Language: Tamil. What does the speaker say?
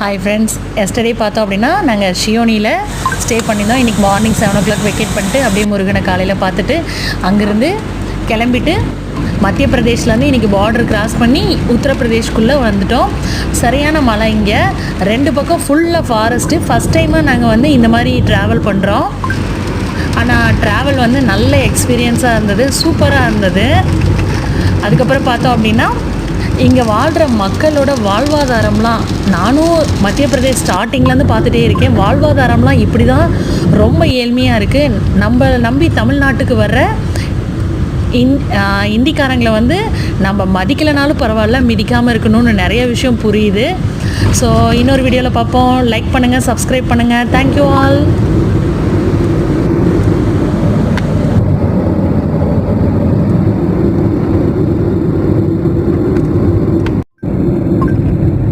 ஹாய் ஃப்ரெண்ட்ஸ், எஸ்டர்டே பார்த்தோம் அப்படின்னா நாங்கள் ஷியோனியில் ஸ்டே பண்ணியிருந்தோம். இன்றைக்கி மார்னிங் 7 o'clock வெக்கேட் பண்ணிட்டு அப்படியே முருகனை காலையில் பார்த்துட்டு அங்கேருந்து கிளம்பிட்டு மத்திய பிரதேஷ்லேருந்து இன்றைக்கி பார்டர் கிராஸ் பண்ணி உத்தரப்பிரதேஷ்குள்ளே வந்துட்டோம். சரியான மலை இங்கே, 2 பக்கம் ஃபுல்லாக ஃபாரஸ்ட்டு. ஃபஸ்ட் டைமாக நாங்கள் இந்த மாதிரி ட்ராவல் பண்ணுறோம். ஆனால் ட்ராவல் நல்ல எக்ஸ்பீரியன்ஸாக இருந்தது, சூப்பராக இருந்தது. அதுக்கப்புறம் பார்த்தோம் அப்படின்னா இங்கே வாழ்கிற மக்களோட வாழ்வாதாரம்லாம், நானும் மத்திய பிரதேஷ் ஸ்டார்டிங்லேருந்து பார்த்துட்டே இருக்கேன். வாழ்வாதாரம்லாம் இப்படி தான், ரொம்ப ஏழ்மையாக இருக்குது. நம்ம நம்பி தமிழ்நாட்டுக்கு வர்ற இந்திக்காரங்களை நம்ம மதிக்கலைனாலும் பரவாயில்ல, மிதிக்காமல் இருக்கணும்னு நிறைய விஷயம் புரியுது. ஸோ இன்னொரு வீடியோவில் பார்ப்போம். லைக் பண்ணுங்கள், சப்ஸ்கிரைப் பண்ணுங்கள். Thank you all.